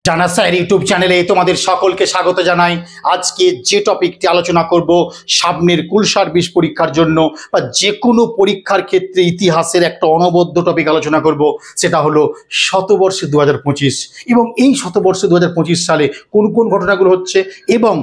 জানা sir YouTube চ্যানেলে তোমাদের সকলকে স্বাগত জানাই। আজকে যে টপিকটি আলোচনা করব সামনের কুল সার্ভিস পরীক্ষার জন্য বা যে কোনো পরীক্ষার ক্ষেত্রে ইতিহাসের একটা অনবদ্য টপিক আলোচনা করব, সেটা হলো শতবর্ষে 2025 এবং এই শতবর্ষে 2025 সালে কোন কোন ঘটনাগুলো হচ্ছে এবং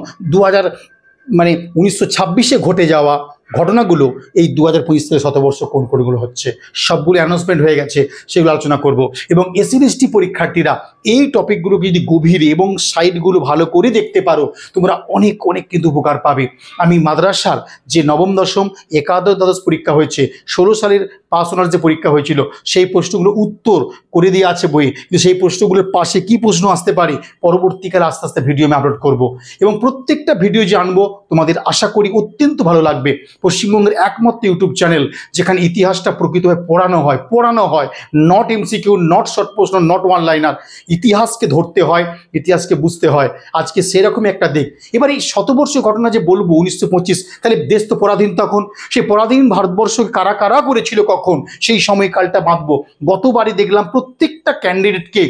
1926-এ ঘটে যাওয়া ঘটনাগুলো এই 2025 সালে শতবর্ষ কোন কোনগুলো হচ্ছে, সবগুলো অ্যানাউন্সমেন্ট হয়ে গেছে, সেগুলো আলোচনা করব। এবং এসসি পরীক্ষার্থীরা এই টপিকগুলোকে যদি গভীরে এবং সাইডগুলো ভালো করে দেখতে পারো, তোমরা অনেক কিন্তু উপকার পাবে। আমি মাদ্রাসার যে নবম দশম একাদশ দ্বাদশ পরীক্ষা হয়েছে, 16 সালের পাস অনার্স যে পরীক্ষা হয়েছিল, সেই প্রশ্নগুলো উত্তর করে দিয়ে আছে বইয়ে, কিন্তু সেই প্রশ্নগুলোর পাশে কি প্রশ্ন আসতে পারে পরবর্তীকালে আস্তে আস্তে ভিডিও আমি আপলোড করব। এবং প্রত্যেকটা ভিডিও যে আনবো তোমাদের আশা করি অত্যন্ত ভালো লাগবে। পশ্চিমবঙ্গের একমাত্র ইউটিউব চ্যানেল যেখানে ইতিহাসটা প্রকৃতভাবে পড়ানো হয়, নট এমসিকিউ, নট শর্ট প্রশ্ন, নট ওয়ান লাইনার। ইতিহাসকে ধরতে হয়, ইতিহাসকে বুঝতে হয়। আজকে সেরকমই একটা দিক। এবার এই শতবর্ষীয় ঘটনা যে বলবো 1925, তাহলে দেশ তো পরাধীন, তখন সেই পরাধীন ভারতবর্ষকে কারা কারা করেছিল, কখন সেই সময়কালটা বাঁধবো। গতবারই দেখলাম প্রত্যেকটা ক্যান্ডিডেটকে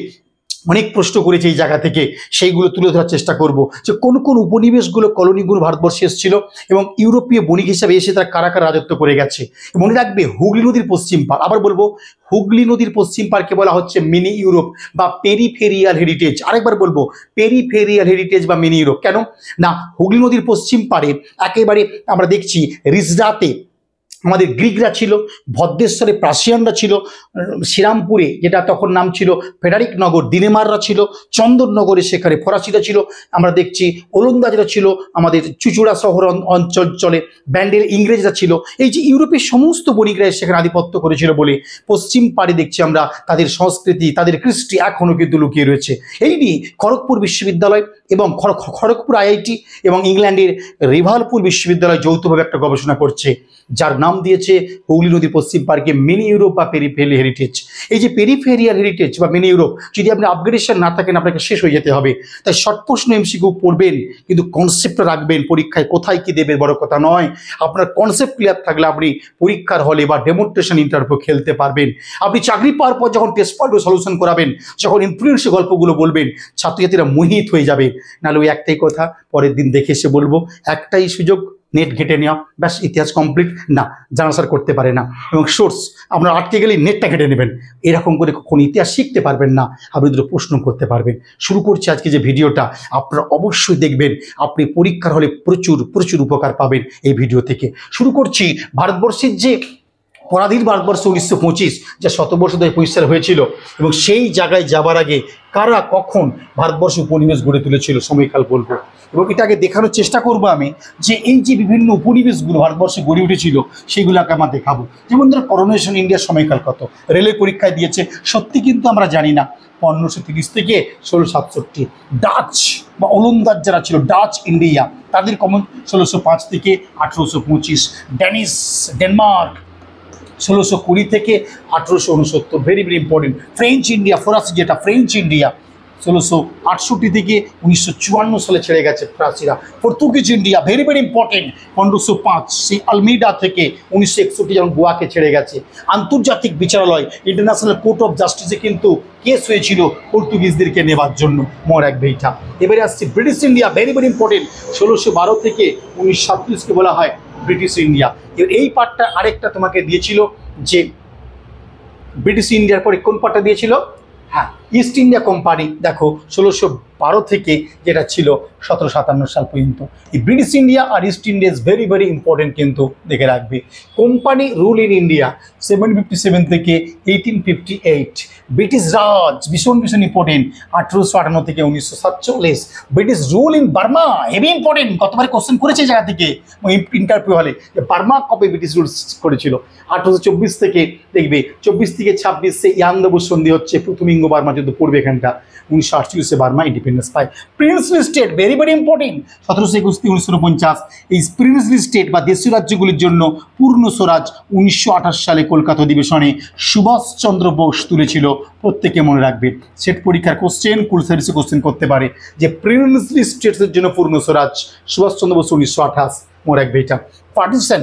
অনেক প্রশ্ন করেছে এই জায়গা থেকে, সেইগুলো তুলে ধরার চেষ্টা করব যে কোন কোন উপনিবেশগুলো, কলোনিগুলো ভারতবর্ষে এসেছিল এবং ইউরোপীয় বণিক হিসাবে এসে তারা কারা কারা রাজত্ব করে গেছে। মনে রাখবে হুগলি নদীর পশ্চিম পার, আবার বলবো হুগলি নদীর পশ্চিম পারকে বলা হচ্ছে মিনি ইউরোপ বা পেরিফেরিয়াল হেরিটেজ। আরেকবার বলবো পেরিফেরিয়াল হেরিটেজ বা মিনি ইউরোপ। কেন না, হুগলি নদীর পশ্চিম পারে একেবারে আমরা দেখছি রিজরাতে আমাদের গ্রিকরা ছিল, ভদ্রেশ্বরে প্রাসিয়ানরা ছিল, শ্রীরামপুরে যেটা তখন নাম ছিল ফেডারিক নগর, দিনেমাররা ছিল, চন্দননগরে সেখানে ফরাসিরা ছিল, আমরা দেখছি ওলন্দাজরা ছিল, আমাদের চুচুড়া শহর অঞ্চলে ব্যান্ডেল ইংরেজরা ছিল। এই যে ইউরোপের সমস্ত বণিকরা সেখানে আধিপত্য করেছিল বলে পশ্চিম পাড়ে দেখছি আমরা তাদের সংস্কৃতি, তাদের কৃষ্টি এখনও কিন্তু লুকিয়ে রয়েছে। এই নিয়ে খড়গপুর বিশ্ববিদ্যালয় এবং খড়গপুর আইআইটি এবং ইংল্যান্ডের রিভারপুল বিশ্ববিদ্যালয় যৌথভাবে একটা গবেষণা করছে, যার নাম দিয়েছে হুগলি নদী পশ্চিম পার্কে মিনি ইউরোপ বা পেরিফেরিয়াল হেরিটেজ। এই যে পেরিফেরিয়াল হেরিটেজ বা মিনি ইউরোপ, যদি আপনি আপগ্রেডেশন না থাকেন আপনাকে শেষ হয়ে যেতে হবে। তাই শর্ট প্রশ্ন এমসিকিউ পড়বেন, কিন্তু কনসেপ্ট রাখবেন। পরীক্ষায় কোথায় কি দেবে বড় কথা নয়, আপনার কনসেপ্ট ক্লিয়ার থাকলে আপনি পরীক্ষার হলে বা ডেমনস্ট্রেশন ইন্টারভিউ খেলতে পারবেন। আপনি চাকরি পাওয়ার পর যখন টেস্ট পয়েন্ট সলিউশন করাবেন, যখন ইনফ্লুয়েন্সের গল্পগুলো বলবেন, ছাত্রছাত্রীরা মোহিত হয়ে যাবে। নাহলে ওই একটাই কথা পরের দিন দেখে এসে বলবো, একটাই সুযোগ নেট ঘেটে নেওয়া, ব্যাস ইতিহাস কমপ্লিট। না, জানা স্যার করতে পারে না। এবং সোর্স আপনার আটকে গেলেই নেটটা ঘেটে নেবেন, এরকম করে কখনো ইতিহাস শিখতে পারবেন না। আপনি দুটো প্রশ্ন করতে পারবেন। শুরু করছি আজকে যে ভিডিওটা, আপনারা অবশ্যই দেখবেন, আপনি পরীক্ষার হলে প্রচুর উপকার পাবেন এই ভিডিও থেকে। শুরু করছি ভারতবর্ষের যে পরাধীন ভারতবর্ষ 1925 যা শতবর্ষ 2025 সালে হয়েছিল, এবং সেই জায়গায় যাবার আগে কারা কখন ভারতবর্ষ উপনিবেশ গড়ে তুলেছিল সময়কাল বলবো। এবং এটাকে দেখানোর চেষ্টা করব আমি যে এই যে বিভিন্ন উপনিবেশগুলো ভারতবর্ষে গড়ে উঠেছিল সেগুলোকে আমরা দেখাবো। যেমন ধরো করোনেশন ইন্ডিয়ার সময়কাল কত, রেলের পরীক্ষায় দিয়েছে, সত্যি কিন্তু আমরা জানি না। 1530 থেকে 1667। ডাচ বা ওলন্দাজ যারা ছিল, ডাচ ইন্ডিয়া, তাদের কমন 1605 থেকে 1825। ডেনমার্ক 1620 থেকে 1869, ভেরি ইম্পর্টেন্ট। ফ্রেঞ্চ ইন্ডিয়া, ফরাসি যেটা ফ্রেঞ্চ ইন্ডিয়া 1668 থেকে 1954 সালে ছেড়ে গেছে ফরাসিরা। পর্তুগিজ ইন্ডিয়া ভেরি ইম্পর্টেন্ট, 1505 সেই আলমিডা থেকে 1961 যেমন গোয়াকে ছেড়ে গেছে। আন্তর্জাতিক বিচারালয় ইন্টারন্যাশনাল কোর্ট অফ জাস্টিসে কিন্তু কেস হয়েছিল পর্তুগিজদেরকে নেবার জন্য, মনে রাখবে এটা। এবারে আসছে ব্রিটিশ ইন্ডিয়া, ভেরি ইম্পর্টেন্ট, 1612 থেকে 1937কে বলা হয় ব্রিটিশ ইন্ডিয়া। এই পার্টটা আরেকটা তোমাকে দিয়েছিল যে ব্রিটিশ ইন্ডিয়ার পরে কোন পার্টটা দিয়েছিল, হ্যাঁ ইস্ট ইন্ডিয়া কোম্পানি। দেখো 1612 থেকে যেটা ছিল 1757 সাল পর্যন্ত। এই ব্রিটিশ ইন্ডিয়া আর East India is very important, কিন্তু দেখে রাখবে। কোম্পানি রুল ইন ইন্ডিয়া 1757 থেকে 1858। ব্রিটিশ রাজ ভীষণ ইম্পর্টেন্ট, 1858 থেকে 1947। British rule in Burma heavy important, কতবার কোশ্চেন করেছে জায়গা থেকে ইন্টারভিউ হলে, বার্মা কবে ব্রিটিশ রুল করেছিল। 1824 থেকে দেখবে 24 থেকে 26 ইয়াংদাবু সন্ধি হচ্ছে, প্রথম ইঙ্গো বার্মা যুদ্ধ পড়বে এখানটা। 1948 বার্মা ইন্ডিপেন্ডেন্স পায়। প্রিন্সলি স্টেট ভেরি ইম্পর্টেন্ট, 1721 থেকে 1949। এই প্রিন্সলি স্টেট বা দেশীয় রাজ্যগুলির জন্য পূর্ণ স্বরাজ 1928 সালে কলকাতা অধিবেশনে সুভাষচন্দ্র বোস তুলেছিল, প্রত্যেকে মনে রাখবে। সেট পরীক্ষার কোশ্চেন, কুল সার্ভিসে কোশ্চেন করতে পারে যে প্রিন্সলি স্টেটসের জন্য পূর্ণ স্বরাজ সুভাষচন্দ্র বোস 1928, মনে রাখবে এটা। পার্টিশন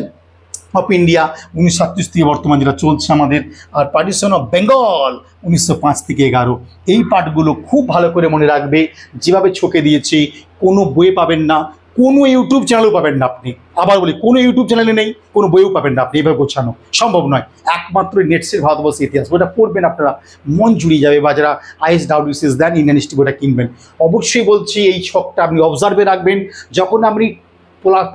অফ ইন্ডিয়া 1937 থেকে বর্তমান যেটা চলছে আমাদের, আর পার্টিশন অফ বেঙ্গল 1905 থেকে 11। এই পার্টগুলো খুব ভালো করে মনে রাখবে। যেভাবে ছকে দিয়েছি কোনো বইয়ে পাবেন না, কোনো ইউটিউব চ্যানেলও পাবেন না আপনি। আবার বলি, কোনো ইউটিউব চ্যানেলে নেই, কোনো বইও পাবেন না আপনি। এভাবে গোছানো সম্ভব নয়। একমাত্র নেটসের ভারতবর্ষের ইতিহাস বইটা পড়বেন, আপনারা মন জুড়িয়ে যাবে। বা যারা ISWCS দেন, ইন্ডিয়ান হিস্ট্রি বইটা কিনবেন। অবশ্যই বলছি এই ছকটা আপনি অবজার্ভে রাখবেন। যখন আপনি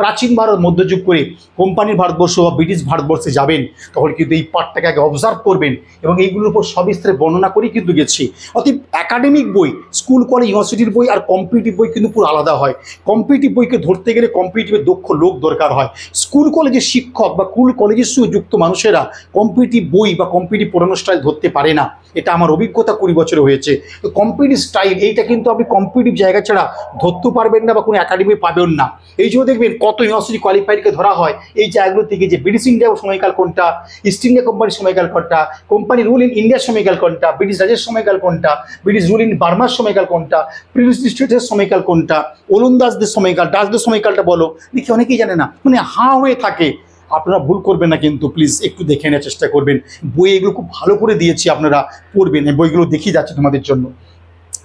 প্রাচীন ভারত মধ্যযুগ করে কোম্পানির ভারতবর্ষ বা ব্রিটিশ ভারতবর্ষে যাবেন, তখন কিন্তু এই পার্টটাকে আগে অবজার্ভ করবেন এবং এইগুলোর উপর সবিস্তারে বর্ণনা করেই কিন্তু গেছি। অতএব একাডেমিক বই, স্কুল কলেজ ইউনিভার্সিটির বই আর কম্পিটিটিভ বই কিন্তু পুরো আলাদা হয়। কম্পিটিটিভ বইকে ধরতে গেলে কম্পিটিটিভে দক্ষ লোক দরকার হয়। স্কুল কলেজের শিক্ষক বা স্কুল কলেজের সঙ্গে যুক্ত মানুষেরা কম্পিটিটিভ বই বা কম্পিটিটিভ পড়ানো স্টাইল ধরতে পারে না। এটা আমার অভিজ্ঞতা 20 বছরে হয়েছে। তো কম্পিটিটিভ স্টাইল এইটা কিন্তু আপনি কম্পিটিটিভ জায়গা ছাড়া ধরতে পারবেন না বা কোনো একাডেমি পাবেন না। এই জন্য দেখবেন কত ইউনিভার্সিটি কোয়ালিফাইডকে ধরা হয় এই জায়গাগুলো থেকে, যে ব্রিটিশ ইন্ডিয়া সময়কাল কোনটা, ইস্ট ইন্ডিয়া কোম্পানির সময়কাল কোনটা, কোম্পানি রুল ইন ইন্ডিয়ার সময়কাল কোনটা, ব্রিটিশ রাজের সময়কাল কোনটা, ব্রিটিশ রুল ইন বার্মার সময়কাল কোনটা, প্রিন্স স্টেটের সময়কাল কোনটা, ওলন্দাজদের সময়কাল, ডাচদের সময়কালটা বলো, দেখি অনেকেই জানে না, মানে হাঁ হয়ে থাকে। আপনারা ভুল করবেন না কিন্তু, প্লিজ একটু দেখে নেওয়ার চেষ্টা করবেন। বই এগুলো খুব ভালো করে দিয়েছি, আপনারা পড়বেন। এই বইগুলো দেখিয়ে যাচ্ছে তোমাদের জন্য।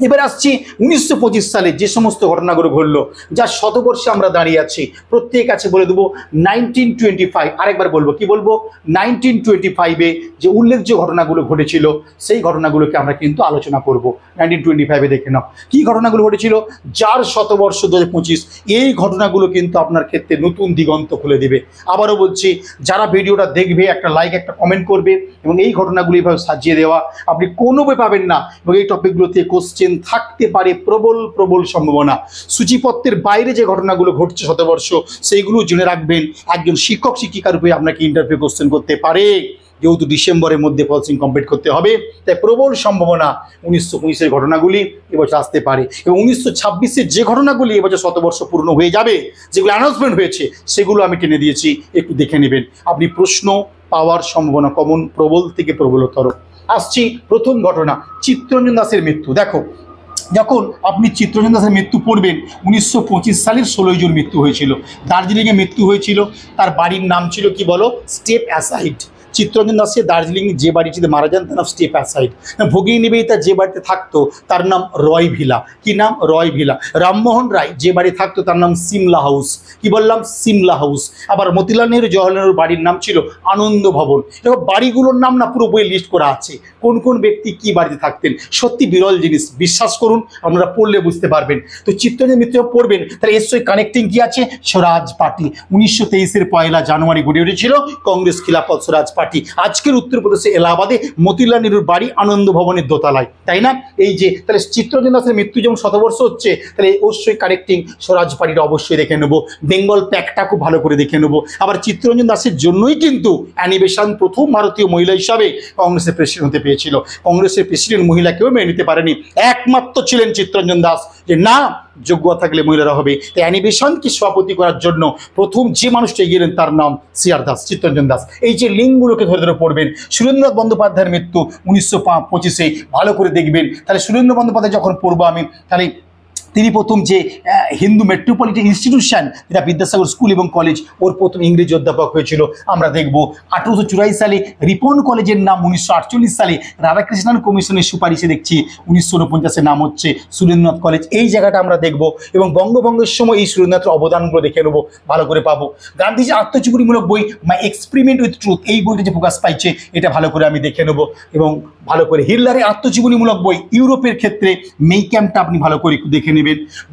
এবার আসছি 1925 সালে যে সমস্ত ঘটনাগুলো ঘটলো, যার শতবর্ষে আমরা দাঁড়িয়ে আছি। প্রত্যেক আছে বলে দেবো 1925। আরেকবার বলবো, কি বলবো, 1925-এ যে উল্লেখযোগ্য ঘটনাগুলো ঘটেছিল সেই ঘটনাগুলোকে আমরা কিন্তু আলোচনা করব। 1925-এ দেখে নাও কী ঘটনাগুলো ঘটেছিল। যার শতবর্ষ 2025, এই ঘটনাগুলো কিন্তু আপনার ক্ষেত্রে নতুন দিগন্ত খুলে দেবে। আবারও বলছি, যারা ভিডিওটা দেখবে একটা লাইক, একটা কমেন্ট করবে এবং এই ঘটনাগুলো এইভাবে সাজিয়ে দেওয়া, আপনি কোনো বই পাবেন না। এবং এই টপিকগুলোতে কোশ্চেন থাকতে পারে প্রবল প্রবল সম্ভাবনা। সূচিপত্রের বাইরে যে ঘটনাগুলো ঘটছে শতবর্ষ, সেইগুলো জেনে রাখবেন। একজন শিক্ষক শিক্ষিকার রূপে আপনাকে ইন্টারভিউ কোশ্চেন করতে পারে, যেহেতু ডিসেম্বরের মধ্যে পলিসিং কমপ্লিট করতে হবে। তাই প্রবল সম্ভাবনা 1919-এর ঘটনাগুলি এবছর আসতে পারে। এবং 1926-এর যে ঘটনাগুলি এবছর শতবর্ষ পূর্ণ হয়ে যাবে, যেগুলো অ্যানাউন্সমেন্ট হয়েছে, সেগুলো আমি টেনে দিয়েছি, একটু দেখে নেবেন। আপনি প্রশ্ন পাওয়ার সম্ভাবনা কমন, প্রবল থেকে প্রবলতর। আসছি প্রথম ঘটনা, চিত্তরঞ্জন দাসের মৃত্যু। দেখো, যখন আপনি চিত্তরঞ্জন দাসের মৃত্যু পড়বেন, 1925 সালের 16 জুন মৃত্যু হয়েছিল। দার্জিলিংয়ে মৃত্যু হয়েছিল। তার বাড়ির নাম ছিল কি বলো, স্টেপ অ্যাসাইড। চিত্তরঞ্জন দাসের দার্জিলিং যে বাড়িটিতে মারা যান তার নাম স্টেপ অ্যাসাইড। ভগিনী নিবেদিতা যে বাড়িতে থাকতো তার নাম রয় ভিলা। কি নাম? রয় ভিলা। রামমোহন রায় যে বাড়ি থাকতো তার নাম সিমলা হাউস। কি বললাম? সিমলা হাউস। আবার মতিলাল নেহরু, জওহরলাল নেহরুর বাড়ির নাম ছিল আনন্দ ভবন। দেখো, বাড়িগুলোর নাম না পুরো বই লিস্ট করা আছে, কোন কোন ব্যক্তি কি বাড়িতে থাকতেন। সত্যি বিরল জিনিস, বিশ্বাস করুন, আপনারা পড়লে বুঝতে পারবেন। তো চিত্তরঞ্জন মৃত্যু পড়বেন, তাহলে এর সঙ্গে কানেক্টিং কি আছে? স্বরাজ পার্টি। 1923-এর 1 জানুয়ারি গড়ে উঠেছিল কংগ্রেস খিলাফত স্বরাজ পার্টি। আজকের উত্তরপ্রদেশে এলাহাবাদে মতিলাল নেহরুর বাড়ি আনন্দ ভবনের দোতলায়, তাই না? এই যে তাহলে চিত্তরঞ্জন দাসের মৃত্যু যেমন শতবর্ষ হচ্ছে, তাহলে অবশ্যই কানেক্টিং স্বরাজ পার্টিটা অবশ্যই দেখে নেবো। বেঙ্গল প্যাকটা খুব ভালো করে দেখে নেবো। আবার চিত্তরঞ্জন দাসের জন্যই কিন্তু অ্যানি বেসান্ত প্রথম ভারতীয় মহিলা হিসাবে কংগ্রেসের প্রেসিডেন্ট হতে পেরেছিল। কংগ্রেসের প্রেসিডেন্ট মহিলা কেউ মেনে নিতে পারেনি, একমাত্র ছিলেন চিত্তরঞ্জন দাস, যে না, যোগ্যতা থাকলে মহিলারা হবে। তাই অ্যানি বেসান্তকে সভাপতি করার জন্য প্রথম যে মানুষটা এগিয়ে গেলেন তার নাম সিআর দাস, চিত্তরঞ্জন দাস। এই যে লিঙ্কগুলোকে ধরে ধরে পড়বেন। সুরেন্দ্রনাথ বন্দ্যোপাধ্যায়ের মৃত্যু 1925-এ, ভালো করে দেখবেন। তাহলে সুরেন্দ্র বন্দ্যোপাধ্যায় যখন পড়বো আমি, তাহলে তিনি প্রথম যে হিন্দু মেট্রোপলিটন ইনস্টিটিউশন, যেটা বিদ্যাসাগর স্কুল এবং কলেজ, ওর প্রথম ইংরেজি অধ্যাপক হয়েছিল আমরা দেখব। 1884 সালে রিপন কলেজের নাম 1948 সালে রাধাকৃষ্ণন কমিশনের সুপারিশে দেখছি 1949-এ নাম হচ্ছে সুরেন্দ্রনাথ কলেজ। এই জায়গাটা আমরা দেখব এবং বঙ্গভঙ্গের সময় এই সুরেন্দ্রনাথের অবদানগুলো দেখে নেবো, ভালো করে পাবো। গান্ধীজি আত্মজীবনীমূলক বই মাই এক্সপেরিমেন্ট উইথ ট্রুথ, এই বইটা যে প্রকাশ পাইছে, এটা ভালো করে আমি দেখে নেবো এবং ভালো করে হিটলারের আত্মজীবনীমূলক বই ইউরোপের ক্ষেত্রে মেই ক্যাম্পটা আপনি ভালো করে একটু দেখে নেবেন।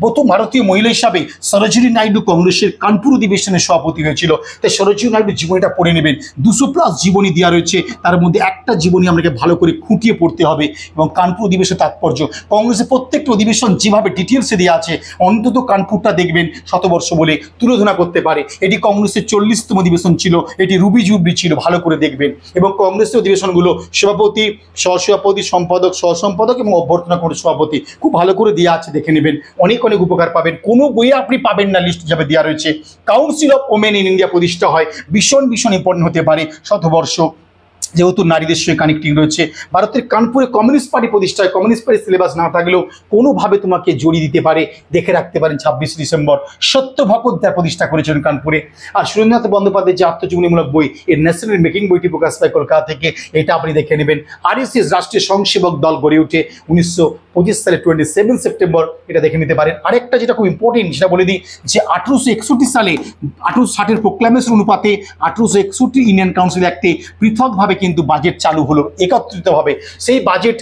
প্রথম ভারতীয় মহিলা হিসাবে সরোজিনী নাইডু কংগ্রেসের কানপুর অধিবেশনের সভাপতি হয়েছিল। তাই সরোজিনী নাইডু জীবনীটা পড়ে নেবেন। 200+ জীবনী দেওয়া রয়েছে, তার মধ্যে একটা জীবনী আপনাকে ভালো করে খুঁটিয়ে পড়তে হবে। এবং কানপুর অধিবেশনের তাৎপর্য, কংগ্রেসের প্রত্যেকটা অধিবেশন যেভাবে ডিটেলসে দেওয়া আছে, অন্তত কানপুরটা দেখবেন শতবর্ষ বলে তুলোধনা করতে পারে। এটি কংগ্রেসের 40তম অধিবেশন ছিল, এটি রুবি জুবলি ছিল, ভালো করে দেখবেন। এবং কংগ্রেসের অধিবেশনগুলো সভাপতি, সহসভাপতি, সম্পাদক, সহসম্পাদক এবং অভ্যর্থনা কমিটির সভাপতি খুব ভালো করে দেওয়া আছে, দেখে নেবেন। অনেক অনেক উপকার পাবেন। কোনো বইয়ে আপনি পাবেন না, লিস্ট হিসাবে দেওয়া রয়েছে। Council of women in India প্রতিষ্ঠা হয়, ভীষণ ভীষণ ইম্পর্টেন্ট হতে পারে শতবর্ষ। যেহেতু নারীদের সঙ্গে কানেক্টিং রয়েছে। ভারতের কানপুরে কমিউনিস্ট পার্টি প্রতিষ্ঠায় কমিউনিস্ট পার্টির সিলেবাস না থাকলেও কোনোভাবে তোমাকে জড়িয়ে দিতে পারে, দেখে রাখতে পারেন 26 ডিসেম্বর সত্য ভগবদ্গীতা প্রতিষ্ঠা করেছেন কানপুরে। আর সুরেন্দ্রনাথ বন্দ্যোপাধ্যায়ের যে আত্মজীবনীমূলক বই এর ন্যাশনাল মেকিং বইটি প্রকাশ পায় কলকাতা থেকে, এটা আপনি দেখে নেবেন। RSS রাষ্ট্রীয় স্বয়ংসেবক দল গড়ে ওঠে 1925 সালে 27 সেপ্টেম্বর, এটা দেখে নিতে পারেন। আরেকটা যেটা খুব ইম্পর্টেন্ট সেটা বলে দিই যে 1861 সালে 1860 প্রোক্লামেশন অনুপাতে 1861 ইন্ডিয়ান কাউন্সিল অ্যাক্টে পৃথকভাবে কিন্তু বাজেট চালু হলো একত্রিতভাবে। সেই বাজেট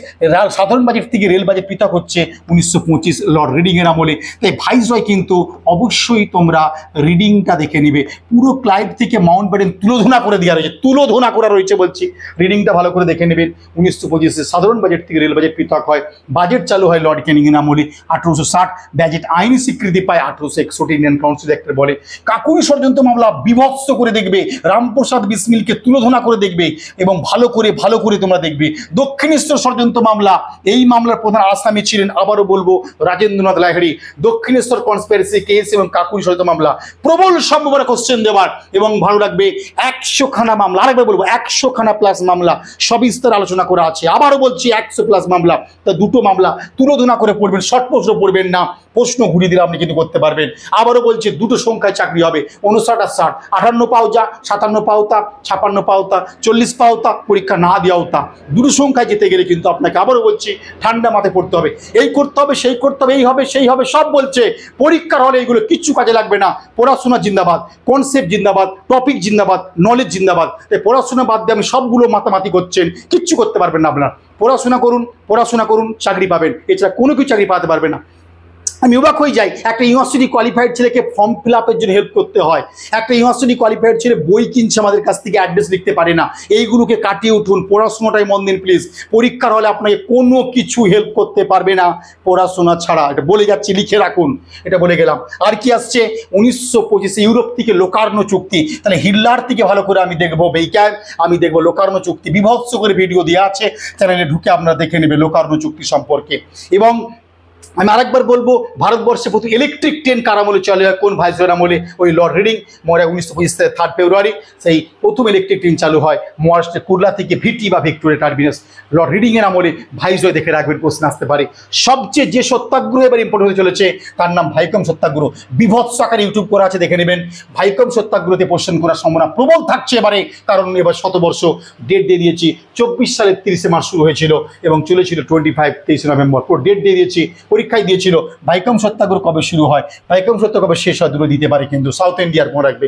সাধারণ বাজেট থেকে রেল বাজেট পৃথক হচ্ছে 1925 লর্ড রিডিংয়ের আমলে। তাই ভাইসরয় কিন্তু অবশ্যই তোমরা রিডিংটা দেখে নিবে। পুরো ক্লাইভ থেকে মাউন্ট ব্যাটেন তুলোধনা করে দেওয়া রয়েছে, তুলোধনা করা রয়েছে বলছি, রিডিংটা ভালো করে দেখে নেবেন। 1925 সাধারণ বাজেট থেকে রেল বাজেট পৃথক হয়, বাজেট চালু হয় লর্ড ক্যানিংয়ের আমলে। 1860 বাজেট আইনি স্বীকৃতি পায় 1861 ইন্ডিয়ান কাউন্সিল অ্যাক্টের বলে। কাকুরি ষড়যন্ত্র মামলা বিভৎস করে দেখবে, রামপ্রসাদ বিসমিলকে তুলোধনা করে দেখবে এবং ভালো করে তোমরা দেখবে। দক্ষিণেশ্বর ষড়যন্ত্র মামলা, এই মামলার প্রধান আসামি ছিলেন, আবারও বলবো, রাজেন্দ্রনাথ লাহিড়ী। দক্ষিণেশ্বর কনস্পিরেসি কেস এবং কাকুরি ষড়যন্ত্র মামলা প্রবল সম্ভাবনা কোশ্চেন দেওয়ার, এবং ভালো রাখবে 100 খানা মামলা, আরেকবার বলবো 100 খানা প্লাস মামলা সবিস্তার আলোচনা করা আছে। আবারও বলছি 100 প্লাস মামলা, তা দুটো মামলা তুলোধনা করে পড়বেন, শর্ট প্রশ্ন পড়বেন না, প্রশ্ন ঘুরিয়ে দিলে আপনি কিন্তু করতে পারবেন। আবারও বলছি দুটো সংখ্যায় চাকরি হবে, 59 আর 60, 58 পাওতা, 57 পাওতা, 56 পাওতা, 40 পাওতা, পরীক্ষা না দেওয়াও তা। দুটো সংখ্যায় যেতে গেলে কিন্তু আপনাকে আবারও বলছি ঠান্ডা মাথায় পড়তে হবে, এই করতে হবে, সেই করতে হবে, এই হবে, সেই হবে, সব বলছে। পরীক্ষার হলে এইগুলো কিচ্ছু কাজে লাগবে না। পড়াশোনা জিন্দাবাদ, কনসেপ্ট জিন্দাবাদ, টপিক জিন্দাবাদ, নলেজ জিন্দাবাদ। এই পড়াশোনা বাদ দিয়ে আমি সবগুলো মাতামাতি করছেন, কিচ্ছু করতে পারবেন না আপনার। পড়াশোনা করুন, চাকরি পাবেন, এছাড়া কোনো কিছু চাকরি পাতে পারবে না। আমি অবাক হয়ে যাই, একটা ইউনিভার্সিটি কোয়ালিফাইড ছেলেকে ফর্ম ফিল আপের জন্য হেল্প করতে হয়, একটা ইউনিভার্সিটি কোয়ালিফাইড ছেলে বই কিনছে আমাদের কাছ থেকে, অ্যাড্রেস লিখতে পারে না। এইগুলোকে কাটিয়ে উঠুন, পড়াশোনাটাই মন দিন প্লিজ। পরীক্ষার হলে আপনাকে কোনো কিছু হেল্প করতে পারবে না পড়াশোনা ছাড়া, এটা বলে যাচ্ছি, লিখে রাখুন, এটা বলে গেলাম। আর কি আসছে 1925 ইউরোপ থেকে লোকার্নো চুক্তি, তাহলে হিটলার থেকে ভালো করে আমি দেখবো বেইকার, আমি দেখবো লোকার্নো চুক্তি, বিভৎস করে ভিডিও দেওয়া আছে চ্যানেলে, ঢুকে আপনারা দেখে নেবে লোকার্নো চুক্তি সম্পর্কে। এবং আমি আরেকবার বলবো, ভারতবর্ষে প্রথম ইলেকট্রিক ট্রেন কার আমলে চলে হয়, কোন ভাইসরয়ের আমলে? ওই লর্ড রিডিং, মরে 1925 সালে 3 ফেব্রুয়ারি সেই প্রথম ইলেকট্রিক ট্রেন চালু হয় মহারাষ্ট্রের কুর্লা থেকে ভিটি বা ভিক্টোরিয়া টার্মিনাস, লর্ড রিডিংয়ের আমলে। ভাইসরয় দেখে রাখবেন, প্রশ্ন আসতে পারে। সবচেয়ে যে সত্যাগ্রহ এবার ইম্পর্টেন্ট হতে চলেছে তার নাম ভাইকম সত্যাগ্রহ, বিভৎস আকারে ইউটিউব করা আছে, দেখে নেবেন। ভাইকম সত্যাগ্রহতে কোশ্চেন করার সম্ভাবনা প্রবল থাকছে এবারে, কারণ এবার শতবর্ষ ডেট দিয়ে দিয়েছি। 24 সালের 30 মার্চ শুরু হয়েছিল এবং চলেছিল 23 নভেম্বর, ডেট দিয়ে দিয়েছি, পরীক্ষায় দিয়েছিল। ভাইকম সত্যাগ্রহ কবে শুরু হয়, ভাইকম সত্যাগ্রহ কবে শেষ হয়, দুটো দিতে পারে কিন্তু। সাউথ ইন্ডিয়ার মনে রাখবে।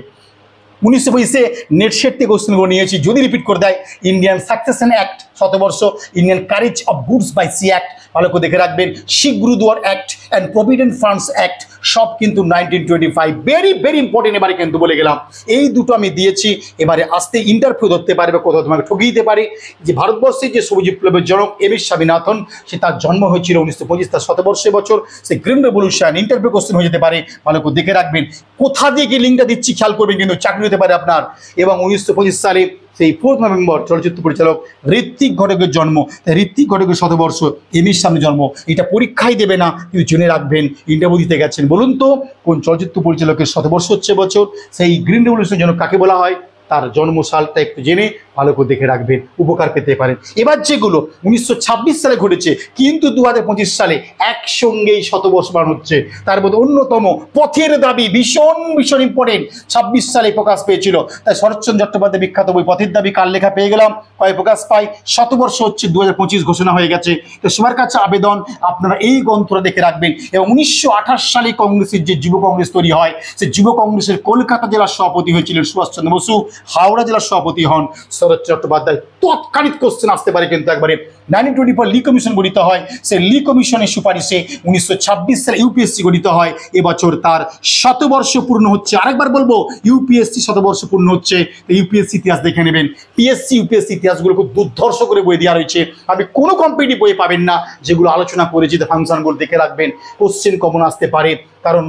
1925 নেটসেট থেকে কোশ্চেনগুলো নিয়েছি, যদি রিপিট করে দেয়। ইন্ডিয়ান সাকসেশন অ্যাক্ট শতবর্ষ, Indian carriage of goods by sea act ভালো করে দেখে রাখবেন, Sikh Gurdwara act and provident funds act, সব কিন্তু 1925, ভেরি ইম্পর্টেন্ট। এবারে কিন্তু বলে গেলাম, এই দুটো আমি দিয়েছি। এবারে আসতে ইন্টারভিউ ধরতে পারে বা কোথাও তোমাকে ঠকিয়ে দিতে পারে যে ভারতবর্ষের যে সবুজ বিপ্লবের জনক MS স্বামীনাথন, সে তার জন্ম হয়েছিল 1925, তার শতবর্ষে বছর, সে গ্রিন রেভলিউশন। ইন্টারভিউ কোশ্চেন হয়ে যেতে পারে, ভালো করে দেখে রাখবেন। কোথা দিয়ে কি লিঙ্কটা দিচ্ছি খেয়াল করবেন, কিন্তু চাকরি হতে পারে আপনার। এবং 1925 সালে সেই 4 নভেম্বর চলচ্চিত্র পরিচালক ঋত্বিক ঘটকের জন্ম। ঋত্বিক ঘটকের শতবর্ষ, MS সামনে জন্ম। এটা পরীক্ষায় দেবে না, কিন্তু জেনে রাখবেন, ইন্টারভিউ দিতে গেছেন। বলুন তো কোন চলচ্চিত্র পরিচালকের শতবর্ষ হচ্ছে বছর, সেই গ্রিন রেভলিউশনের জন্য কাকে বলা হয়, তার জন্মসালটা একটু জেনে ভালো করে দেখে রাখবেন, উপকার পেতে পারেন। এবার যেগুলো 1926 সালে ঘটেছে, কিন্তু 2025 সালে একসঙ্গেই শতবর্ষ পালন হচ্ছে, তার মধ্যে অন্যতম পথের দাবি, ভীষণ ইম্পর্টেন্ট, 26 সালে প্রকাশ পেয়েছিল। তাই শরৎচন্দ্র চট্টোপাধ্যায় বিখ্যাত বই পথের দাবি কার লেখা পেয়ে গেলাম, কয় প্রকাশ পায়, শতবর্ষ হচ্ছে 2025 ঘোষণা হয়ে গেছে। তো সবার কাছে আবেদন, আপনারা এই গ্রন্থটা দেখে রাখবেন। এবং 1928 সালে কংগ্রেসের যে যুব কংগ্রেস তৈরি হয়, সেই যুব কংগ্রেসের কলকাতা জেলার সভাপতি হয়েছিলেন সুভাষচন্দ্র বসু, হাওড়া জেলার সভাপতি হন শরৎ চট্টোপাধ্যায়। তৎকালীন কোশ্চেন আসতে পারে কিন্তু একবারে। 1924 লি কমিশন গঠিত হয়, সেই লি কমিশনের সুপারিশে 1926 সালে UPSC গঠিত হয়। এবছর তার শতবর্ষ পূর্ণ হচ্ছে। আরেকবার বলবো, UPSC শতবর্ষ পূর্ণ হচ্ছে। UPSC ইতিহাস দেখে নেবেন, UPSC ইতিহাসগুলো খুব দুর্ধর্ষ করে বই দেওয়া রয়েছে, আপনি কোনো কম্পিটিটিভ বই পাবেন না। যেগুলো আলোচনা করেছি, ফাংশনগুলো দেখে রাখবেন, কোশ্চেন কমন আসতে পারে। কারণ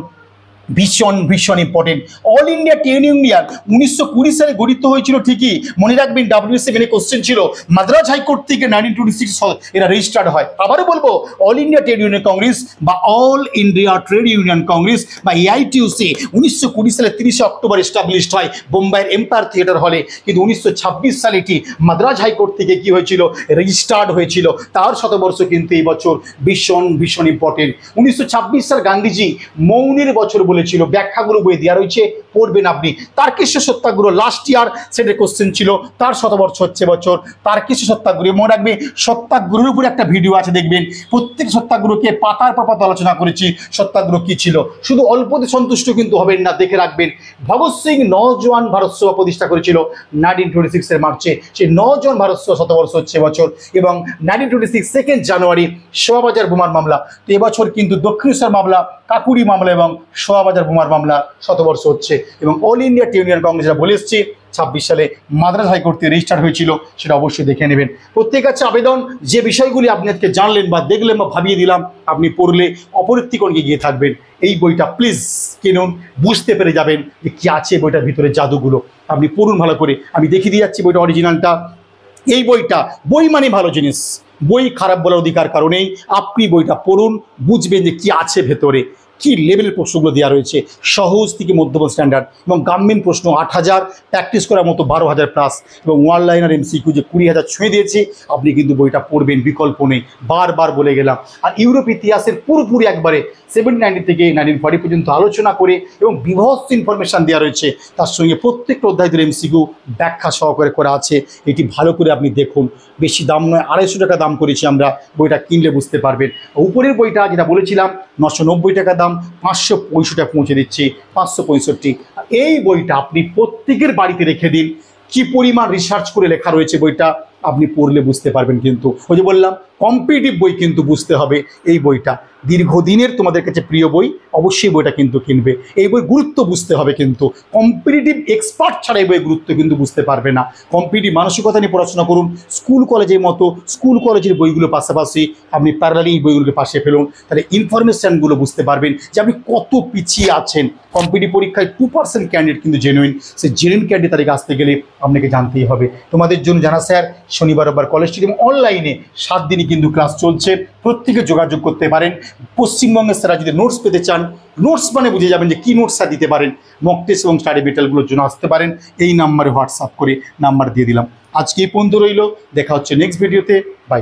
ভীষণ ভীষণ important. All India trade union 1920 সালে গঠিত হয়েছিল ঠিকই, মনে রাখবেন WSA কোশ্চেন ছিল। মাদ্রাজ হাইকোর্ট থেকে 1926 এরা রেজিস্টার্ড হয়। আবারও বলবো, all India trade union congress বা all India trade union congress বা AITUC 1920 সালে 30 অক্টোবর এস্টাবলিশড হয় বোম্বাইয়ের এম্পায়ার থিয়েটার হলে। কিন্তু 1926 সালে এটি মাদ্রাজ হাইকোর্ট থেকে কি হয়েছিল, রেজিস্টার্ড হয়েছিল। তার শতবর্ষ কিন্তু এই বছর ভীষণ ভীষণ ইম্পর্টেন্ট। 1926 সাল গান্ধীজি মৌনের বছর বলেছিল, ব্যাখ্যাগুলো বই দেওয়া রয়েছে, পড়বেন আপনি। তারকেশ্বর সত্যাগ্রহ লাস্ট ইয়ার সেটের কোশ্চেন ছিল, তার শতবর্ষ হচ্ছে বছর। তারকেশ্বর সত্যাগ্রহ মনে রাখবে, সত্যাগ্রহের উপরে একটা ভিডিও আছে, দেখবেন প্রত্যেক সত্যাগ্রহকে পাতার পর পাতা আলোচনা করেছি সত্যাগ্রহ কি ছিল। শুধু অল্পতে সন্তুষ্ট কিন্তু হবেন না, দেখে রাখবেন ভগৎ সিং নওজোয়ান ভারত সভা প্রতিষ্ঠা করেছিল 1926 এর মার্চে। সেই নওজোয়ান ভারত সভা শতবর্ষ হচ্ছে বছর। এবং 1926 2 জানুয়ারি শোভাবাজার বোমার মামলা। তো এবছর কিন্তু দক্ষিণেশ্বর মামলা, কাকুরি মামলা এবং শোভাবাজার বোমার মামলা শতবর্ষ হচ্ছে। এবং all India trade union Congress যেটা বলে এসেছি 26 সালে মাদ্রাজ হাইকোর্ট থেকে রেজিস্টার হয়েছিল, সেটা অবশ্যই দেখে নেবেন। প্রত্যেক কাছে আবেদন, যে বিষয়গুলি আপনি আজকে জানলেন বা দেখলেন বা ভাবিয়ে দিলাম, আপনি পড়লে অপরিত্রিকণকে গিয়ে থাকবেন। এই বইটা প্লিজ কিনুন, বুঝতে পেরে যাবেন যে কী আছে বইটার ভিতরে, জাদুগুলো আপনি পড়ুন ভালো করে। আমি দেখিয়ে দিয়ে যাচ্ছি বইটা অরিজিনালটা। এই বইটা, বই মানে ভালো জিনিস, বই খারাপ বলার অধিকার কারণেই। আপনি বইটা পড়ুন, বুঝবেন যে কী আছে ভেতরে, কী লেভেলের প্রশ্নগুলো দেওয়া রয়েছে, সহজ থেকে মধ্যম স্ট্যান্ডার্ড। এবং গাম্ভীর প্রশ্ন 8000, প্র্যাকটিস করার মতো 12,000 প্লাস, এবং ওয়ান লাইনার MCQ যে 20,000 ছুঁয়ে দিয়েছে। আপনি কিন্তু বইটা পড়বেন, বিকল্প নেই, বারবার বলে গেলাম। আর ইউরোপ ইতিহাসের পুরোপুরি একবারে 1790 থেকে 1940 পর্যন্ত আলোচনা করে এবং বিভৎস ইনফরমেশান দেওয়া রয়েছে। তার সঙ্গে প্রত্যেকটা অধ্যায় ধরে MCQ ব্যাখ্যা সহকারে করা আছে। এটি ভালো করে আপনি দেখুন, বেশি দাম নয়, 250 টাকা দাম করেছি আমরা। বইটা কিনলে বুঝতে পারবেন। উপরের বইটা যেটা বলেছিলাম 990 টাকা দাম, 565 টাকা পৌঁছে দিচ্ছি, 565। এই বইটা আপনি প্রত্যেকের বাড়িতে রেখে দিন। কি পরিমাণ রিসার্চ করে লেখা রয়েছে বইটা আপনি পড়লে বুঝতে পারবেন। কিন্তু ওই যে বললাম, কম্পিটিটিভ বই কিন্তু বুঝতে হবে। এই বইটা দীর্ঘদিনের তোমাদের কাছে প্রিয় বই, অবশ্যই বইটা কিন্তু কিনবে। এই বই গুরুত্ব বুঝতে হবে, কিন্তু কম্পিটিটিভ এক্সপার্ট ছাড়া এই বইয়ের গুরুত্ব কিন্তু বুঝতে পারবে না। কম্পিটিটিভ মানসিকতা নিয়ে পড়াশোনা করুন, স্কুল কলেজের মতো স্কুল কলেজের বইগুলো পাশাপাশি আপনি প্যারালালি এই বইগুলোকে পাশে ফেলুন। তাহলে ইনফরমেশানগুলো বুঝতে পারবেন যে আপনি কত পিছিয়ে আছেন। কম্পিটিটিভ পরীক্ষায় 2% ক্যান্ডিডেট কিন্তু জেনুইন। সেই জেনুইন ক্যান্ডিডেট তারিখে আসতে গেলে আপনাকে জানতেই হবে। তোমাদের জন্য জানা স্যার শনিবার রোববার কলেজ স্ট্রিম অনলাইনে 7 দিনই কিন্তু ক্লাস চলছে, প্রত্যেকে যোগাযোগ করতে পারেন। পশ্চিমবঙ্গের স্যারা যদি নোটস পেতে চান, নোটস মানে বুঝে যাবেন যে কী নোটস স্যার দিতে পারেন, মক টেস্ট এবং স্টাডি মেটেরিয়ালগুলোর জন্য আসতে পারেন। এই নাম্বারে হোয়াটসঅ্যাপ করে নাম্বার দিয়ে দিলাম। আজকে এই পর্যন্ত রইল, দেখা হচ্ছে নেক্সট ভিডিওতে। বাই।